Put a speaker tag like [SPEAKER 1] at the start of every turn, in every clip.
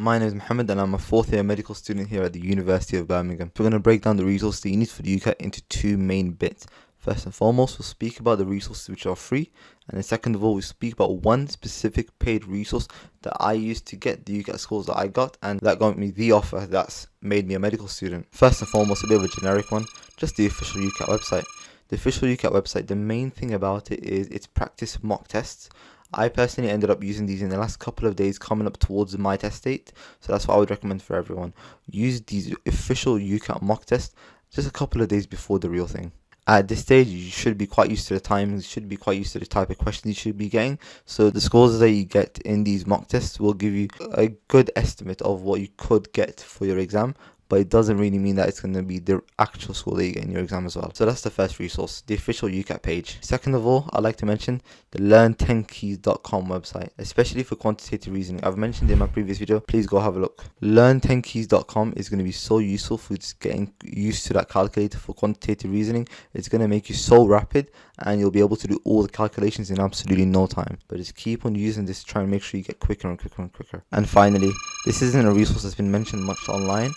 [SPEAKER 1] My name is Mohammed and I'm a fourth year medical student here at the University of Birmingham. We're going to break down the resources that you need for the UCAT into two main bits. First and foremost, we'll speak about the resources which are free, and then second of all, we'll speak about one specific paid resource that I used to get the UCAT scores that I got, and that got me the offer that's made me a medical student. First and foremost, a bit of a generic one, just the official UCAT website. The official UCAT website, the main thing about it is its practice mock tests. I personally ended up using these in the last couple of days coming up towards my test date, so that's what I would recommend for everyone. Use these official UCAT mock tests just a couple of days before the real thing. At this stage, you should be quite used to the timings, you should be quite used to the type of questions you should be getting. So the scores that you get in these mock tests will give you a good estimate of what you could get for your exam, but it doesn't really mean that it's going to be the actual score that you get in your exam as well. So that's the first resource, the official UCAT page. Second of all, I'd like to mention the learn10keys.com website, especially for quantitative reasoning. I've mentioned it in my previous video, please go have a look. Learn10keys.com is going to be so useful for just getting used to that calculator for quantitative reasoning. It's going to make you so rapid and you'll be able to do all the calculations in absolutely no time. But just keep on using this to try and make sure you get quicker and quicker and quicker. And finally, this isn't a resource that's been mentioned much online,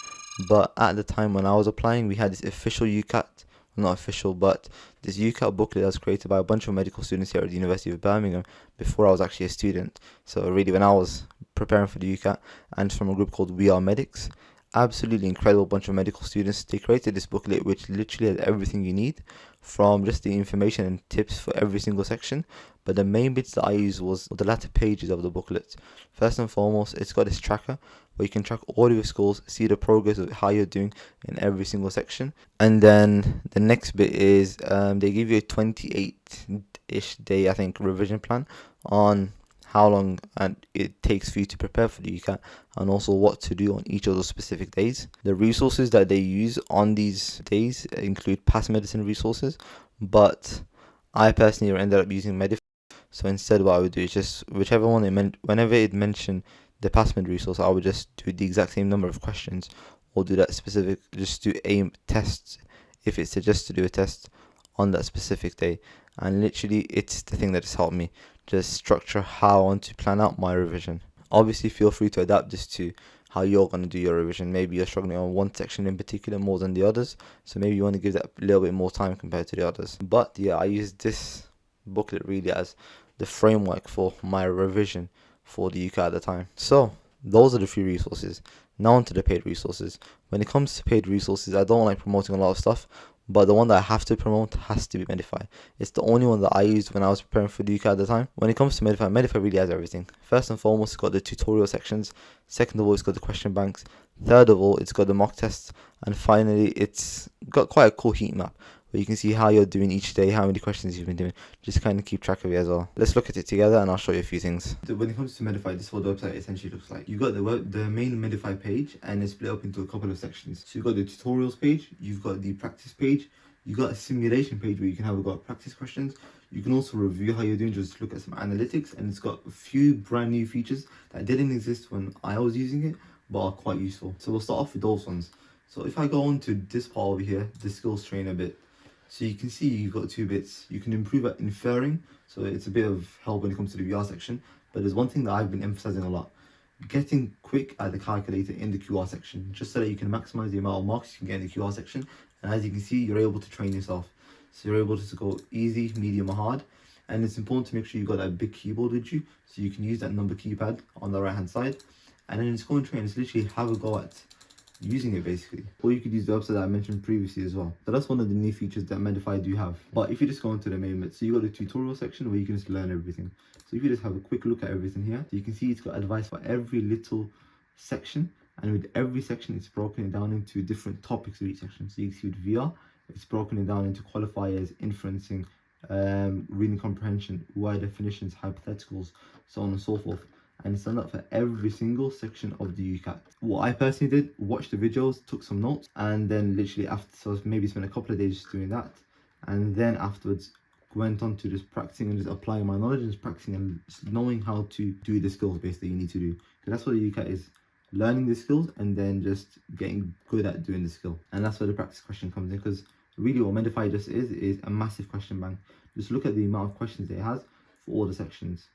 [SPEAKER 1] but at the time when I was applying, we had this official UCAT, not official, but this UCAT booklet that was created by a bunch of medical students here at the University of Birmingham before I was actually a student. So really when I was preparing for the UCAT, and from a group called We Are Medics, absolutely incredible bunch of medical students. They created this booklet which literally has everything you need, from just the information and tips for every single section. But the main bits that I used was the latter pages of the booklet. First and foremost, it's got this tracker where you can track all of your scores, see the progress of how you're doing in every single section. And then the next bit is they give you a 28-ish day, I think, revision plan on how long it takes for you to prepare for the UCAT, and also what to do on each of those specific days. The resources that they use on these days include past medicine resources, but I personally ended up using Medify. So instead what I would do is just whichever one whenever it mentioned the past med resource, I would just do the exact same number of questions, or do that specific, just do aim tests if it suggests to do a test on that specific day. And literally it's the thing that has helped me just structure how I want to plan out my revision. Obviously feel free to adapt this to how you're going to do your revision. Maybe you're struggling on one section in particular more than the others, so maybe you want to give that a little bit more time compared to the others. But yeah, I use this booklet really as the framework for my revision for the UCAT at the time. So those are the free resources. Now onto the paid resources. When it comes to paid resources, I don't like promoting a lot of stuff, but the one that I have to promote has to be Medify. It's the only one that I used when I was preparing for the UCAT at the time. When it comes to Medify, Medify really has everything. First and foremost, it's got the tutorial sections. Second of all, it's got the question banks. Third of all, it's got the mock tests. And finally, it's got quite a cool heat map where you can see how you're doing each day, how many questions you've been doing. Just kind of keep track of it as well. Let's look at it together and I'll show you a few things. So when it comes to Medify, this is what the website essentially looks like. You've got the main Medify page, and it's split up into a couple of sections. So you've got the tutorials page, you've got the practice page, you've got a simulation page where you can have practice questions. You can also review how you're doing, just look at some analytics, and it's got a few brand new features that didn't exist when I was using it, but are quite useful. So we'll start off with those ones. So if I go on to this part over here, the skills trainer bit, so you can see you've got two bits. You can improve at inferring, so it's a bit of help when it comes to the VR section, but there's one thing that I've been emphasizing a lot: getting quick at the calculator in the QR section, just so that you can maximize the amount of marks you can get in the QR section. And as you can see, you're able to train yourself. So you're able to go easy, medium, or hard. And it's important to make sure you've got that big keyboard with you, so you can use that number keypad on the right hand side. And then it's going to train, it's literally have a go at using it basically. Or you could use the website that I mentioned previously as well. So that's one of the new features that Medify do have. But if you just go into the main bit, so you got the tutorial section where you can just learn everything. So if you just have a quick look at everything here, so you can see it's got advice for every little section, and with every section it's broken it down into different topics of each section. So you can see with VR, it's broken it down into qualifiers, inferencing, reading comprehension, word definitions, hypotheticals, so on and so forth. And it's done that for every single section of the UCAT. What I personally did, watched the videos, took some notes, and then literally after, so maybe spent a couple of days just doing that, and then afterwards went on to just practicing and just applying my knowledge and just practicing and just knowing how to do the skills basically you need to do. Because that's what the UCAT is: learning the skills and then just getting good at doing the skill. And that's where the practice question comes in, because really what Medify just is a massive question bank. Just look at the amount of questions it has for all the sections.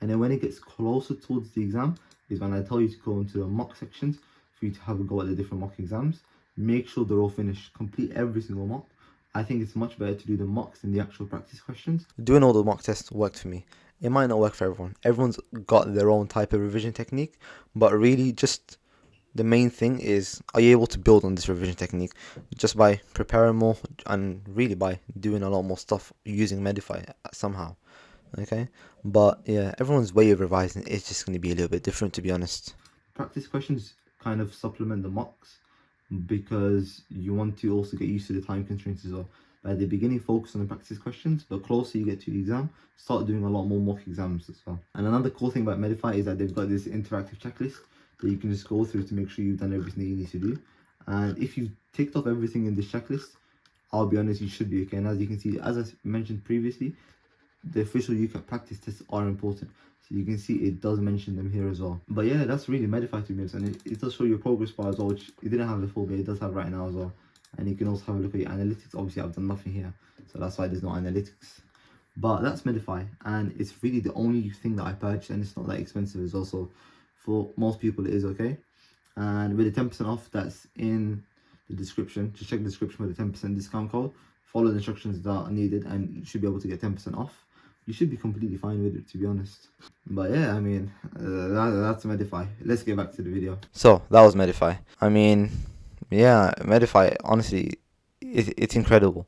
[SPEAKER 1] And then when it gets closer towards the exam is when I tell you to go into the mock sections for you to have a go at the different mock exams. Make sure they're all finished. Complete every single mock. I think it's much better to do the mocks than the actual practice questions. Doing all the mock tests worked for me. It might not work for everyone. Everyone's got their own type of revision technique, but really just the main thing is, are you able to build on this revision technique just by preparing more and really by doing a lot more stuff using Medify somehow? Okay, but yeah, everyone's way of revising is just going to be a little bit different, to be honest. Practice questions kind of supplement the mocks because you want to also get used to the time constraints as well. But at the beginning, focus on the practice questions, but closer you get to the exam, start doing a lot more mock exams as well. And another cool thing about Medify is that they've got this interactive checklist that you can just go through to make sure you've done everything that you need to do. And if you've ticked off everything in this checklist, I'll be honest, you should be okay. And as you can see, as I mentioned previously, the official UCAT practice tests are important. So you can see it does mention them here as well. But yeah, that's really Medify to me. And it does show your progress bar as well, which it didn't have before, but it does have right now as well. And you can also have a look at your analytics. Obviously, I've done nothing here, so that's why there's no analytics. But that's Medify, and it's really the only thing that I purchased, and it's not that expensive as well. So for most people, it is okay. And with the 10% off that's in the description, just check the description for the 10% discount code. Follow the instructions that are needed, and you should be able to get 10% off. You should be completely fine with it, to be honest. But yeah, I mean, that's Medify. Let's get back to the video. So that was Medify. I mean, yeah, Medify, honestly, it's incredible.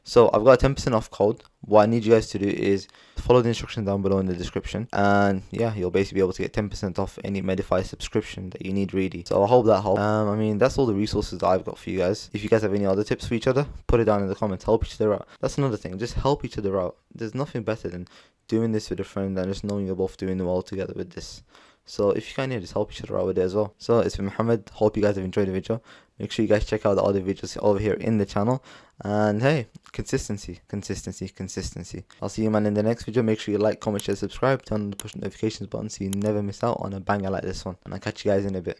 [SPEAKER 1] So I've got a 10% off code. What I need you guys to do is follow the instructions down below in the description, and yeah, you'll basically be able to get 10% off any Medify subscription that you need, really. So I hope that helps. I mean, that's all the resources that I've got for you guys. If you guys have any other tips for each other, put it down in the comments. Help each other out. That's another thing. Just help each other out. There's nothing better than doing this with a friend and just knowing you're both doing well together with this. So if you can, just help each other out with it as well. So it's been Muhammad. Hope you guys have enjoyed the video. Make sure you guys check out the other videos over here in the channel. And hey, consistency. I'll see you, man, in the next video. Make sure you like, comment, share, subscribe, turn on the push notifications button so you never miss out on a banger like this one. And I'll catch you guys in a bit.